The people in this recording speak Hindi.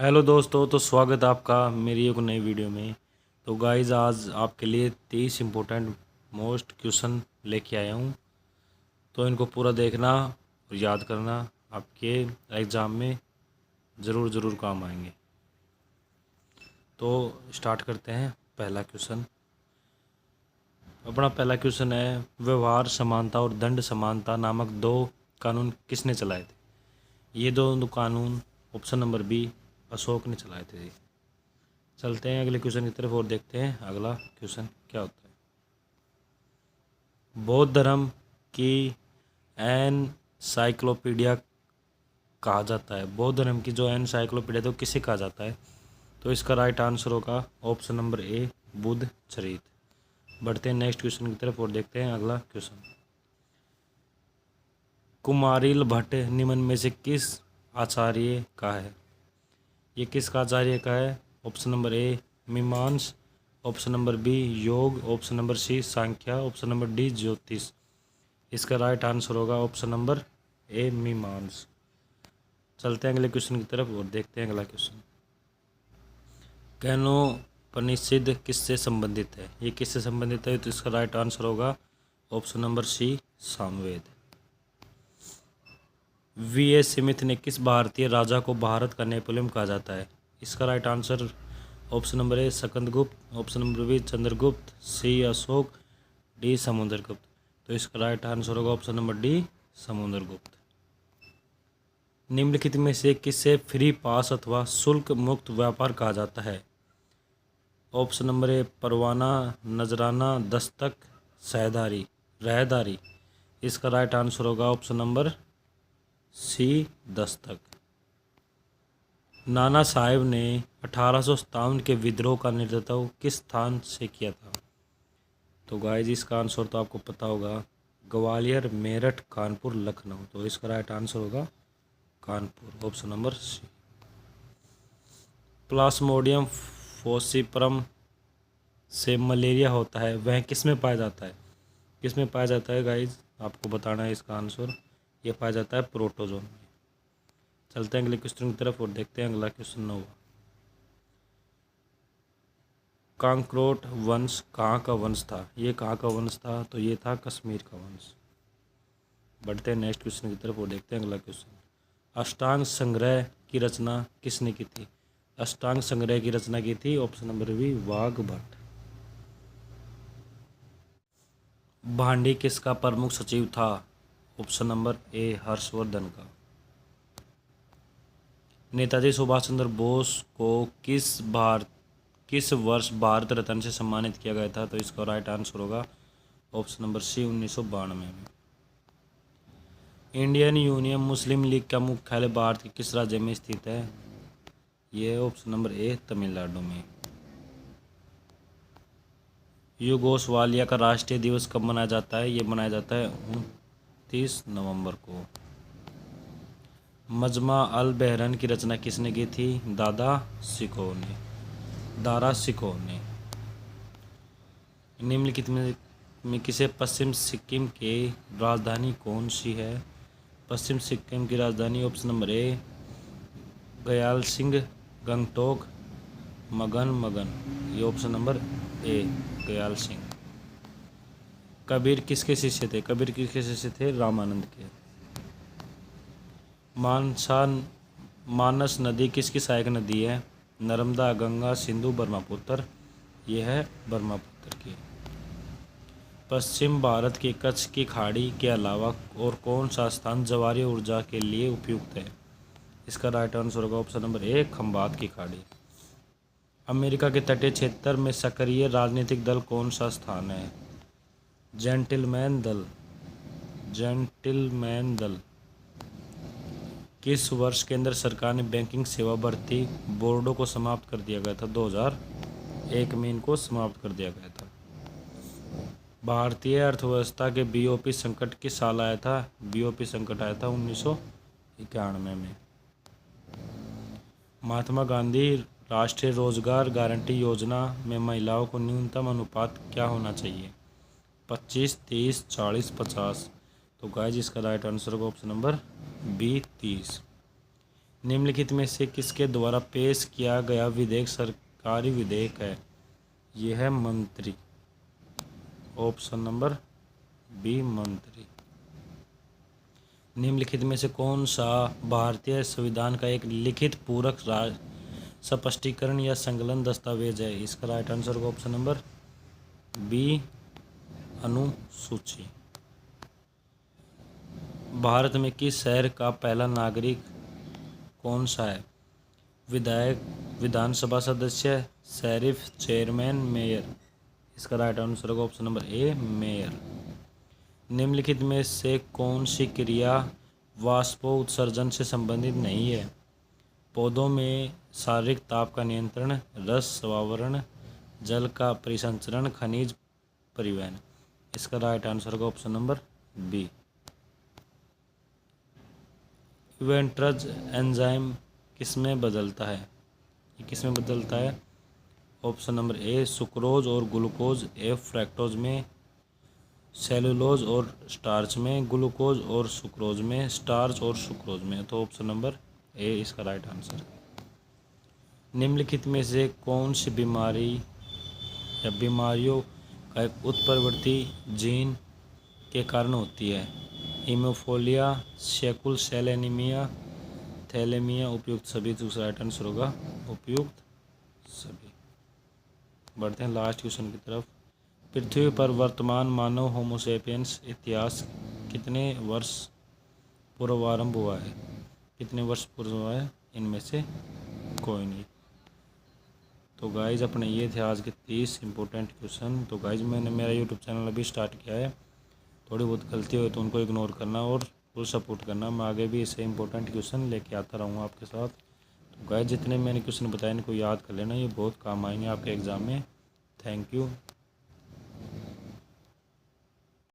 हेलो दोस्तों, तो स्वागत है आपका मेरी एक नई वीडियो में। तो गाइज आज आपके लिए 30 इम्पोर्टेंट मोस्ट क्वेश्चन लेके आया हूँ। तो इनको पूरा देखना और याद करना, आपके एग्ज़ाम में ज़रूर काम आएंगे। तो स्टार्ट करते हैं। पहला क्वेश्चन, अपना पहला क्वेश्चन है, व्यवहार समानता और दंड समानता नामक दो कानून किसने चलाए थे? ये दो कानून ऑप्शन नंबर बी, अशोक ने चलाए थे। चलते हैं अगले क्वेश्चन की तरफ और देखते हैं अगला क्वेश्चन क्या होता है। बौद्ध धर्म की एनसाइक्लोपीडिया कहा जाता है। बौद्ध धर्म की जो एनसाइक्लोपीडिया तो किसे कहा जाता है? तो इसका राइट आंसर होगा ऑप्शन नंबर ए, बुद्ध चरित। बढ़ते हैं नेक्स्ट क्वेश्चन की तरफ और देखते हैं अगला क्वेश्चन। कुमारिल भट्ट निम्न में से किस आचार्य का है? ये किसका आचार्य का है? Option number A, Mimamsa, option number B Yoga, option number C Sankhya, option number D Jyotish. इसका राइट आंसर होगा ऑप्शन नंबर ए, मीमांस। चलते हैं अगले क्वेश्चन की तरफ और देखते हैं अगला क्वेश्चन। केनोपनिषद किससे संबंधित है? ये किससे संबंधित है? तो इसका राइट आंसर होगा option number C, Samaveda. V S. Smith ने किस भारतीय राजा को भारत का नेपोलियन कहा जाता है? इसका right answer option number A, Skandagupta, option number B Chandragupta, C Ashoka, D Samudragupta. तो इसका राइट आंसर होगा ऑप्शन नंबर डी, समुद्रगुप्त। निम्नलिखित में से किससे फ्री पास अथवा शुल्क मुक्त व्यापार कहा जाता है? ऑप्शन नंबर ए, परवाना, नजराना, दस्तक, सहदारी, रहदारी। इसका राइट आंसर होगा ऑप्शन नंबर सी, दस्तक। नाना साहेब ने 1857 के विद्रोह का नेतृत्व किस स्थान से किया था? तो गाइस इसका आंसर तो आपको पता होगा, ग्वालियर, मेरठ, कानपुर, लखनऊ। तो इसका राइट आंसर होगा Kanpur, option number C. Plasmodium falciparum से मलेरिया होता है, वह किस में पाया जाता है? किस में पाया जाता है गाइस? आपको बताना है इसका आंसर। ये पाया जाता है प्रोटोजोन में। चलते हैं अगले क्वेश्चन की तरफ और देखते हैं अगला क्वेश्चन 9। कांकरोट वंश कहाँ का वंश था? ये कहाँ का वंश था? तो ये था कश्मीर का वंश। बढ़ते हैं नेक्स्ट क्वेश्चन की तरफ और देखते हैं अगला क्वेश्चन। अष्टांग संग्रह की रचना किसने की थी? अष्टांग संग्रह की रचना की थी ऑप्शन नंबर बी, वाघभट्ट। भांडी किसका प्रमुख सचिव था? ऑप्शन नंबर ए, हर्षवर्धन का। नेताजी सुभाष चंद्र बोस को किस वर्ष भारत रत्न से सम्मानित किया गया था? तो इसका राइट आंसर होगा ऑप्शन नंबर सी, 1992 में। इंडियन यूनियन मुस्लिम लीग का मुख्यालय भारत के किस राज्य में स्थित है? ये ऑप्शन नंबर ए, तमिलनाडु में। यूगोस्लाविया का राष्ट्रीय दिवस कब मनाया जाता है? ये मनाया जाता है 29 नवंबर को। मजमा अल बहरन की रचना किसने की थी? दारा शिकोह ने। निम्नलिखित में किसे पश्चिम सिक्किम की राजधानी कौन सी है? पश्चिम सिक्किम की राजधानी option number A, Gyalshing, Gangtok, Mangan. ये option number A, Gyalshing. Kabir किसके शिष्य थे? कबीर किसके शिष्य थे? रामानंद के। मानस नदी किसकी सहायक नदी है? नर्मदा, गंगा, सिंधु, ब्रह्मपुत्र। ये है ब्रह्मपुत्र की। पश्चिम भारत के कच्छ की खाड़ी के अलावा और कौन सा स्थान ज्वारीय ऊर्जा के लिए उपयुक्त है? इसका राइट आंसर होगा ऑप्शन नंबर ए, खंबात की खाड़ी। अमेरिका के तटीय क्षेत्र में सक्रिय राजनीतिक दल कौन सा स्थान है? जेंटिलमैन दल। किस वर्ष केंद्र सरकार ने बैंकिंग सेवा भर्ती बोर्डों को समाप्त कर दिया गया था? 2001 में इनको समाप्त कर दिया गया था। भारतीय अर्थव्यवस्था के बीओपी संकट किस साल आया था? बीओपी संकट आया था 1991 में। महात्मा गांधी राष्ट्रीय रोजगार गारंटी योजना में महिलाओं को न्यूनतम अनुपात क्या होना चाहिए? 25, 30, 40, 50। तो गाइस इसका राइट आंसर होगा ऑप्शन नंबर बी, 30। निम्नलिखित में से किसके द्वारा पेश किया गया विधेयक सरकारी विधेयक है? यह है मंत्री। ऑप्शन नंबर बी मंत्री। निम्नलिखित में से कौन सा भारतीय संविधान का एक लिखित पूरक स्पष्टीकरण या संकलन दस्तावेज है? इसका राइट आंसर होगा ऑप्शन नंबर बी अनुसूची। भारत में किस शहर का पहला नागरिक कौन सा है? विधायक, विधानसभा सदस्य, शेरिफ, चेयरमैन, मेयर। इसका राइट आंसर होगा ऑप्शन नंबर ए मेयर। निम्नलिखित में से कौन सी क्रिया वाष्पोत्सर्जन से संबंधित नहीं है? पौधों में शारीरिक ताप का नियंत्रण, रस स्वावरण, जल का परिसंचरण, खनिज परिवहन। इसका राइट आंसर होगा ऑप्शन नंबर बी। इवेंट्रज एंजाइम किसमें बदलता है? ये किसमें बदलता है? ऑप्शन नंबर ए सुक्रोज और ग्लूकोज, ए फ्रैक्टोज में, सेलुलोज और स्टार्च में, ग्लूकोज और सुक्रोज में, स्टार्च और सुक्रोज में। तो ऑप्शन नंबर ए इसका राइट आंसर। निम्नलिखित में से कौन सी बीमारी या बीमारियों का एक उत्परिवर्ती जीन के कारण होती है? Haemophilia, sickle cell anaemia, thalassaemia. उपयुक्त सभी। दूसरा राइट आंसर होगा उपयुक्त सभी। बढ़ते हैं लास्ट क्वेश्चन की तरफ। पृथ्वी पर वर्तमान मानव होमोसेपियंस इतिहास कितने वर्ष पूर्व आरंभ हुआ है? कितने वर्ष पूर्व हुआ है? इनमें से कोई नहीं। तो गाइज अपने ये थे आज के 30 इंपॉर्टेंट क्वेश्चन। तो गाइज मैंने मेरा यूट्यूब चैनल अभी स्टार्ट किया है, थोड़ी बहुत गलती हो तो उनको इग्नोर करना और फुल सपोर्ट करना। मैं आगे भी ऐसे इंपॉर्टेंट क्वेश्चन लेके आता रहूँगा आपके साथ। तो गाइज जितने मैंने क्वेश्चन बताए इनको याद कर लेना, ये बहुत काम आएंगे आपके एग्ज़ाम में। Thank you.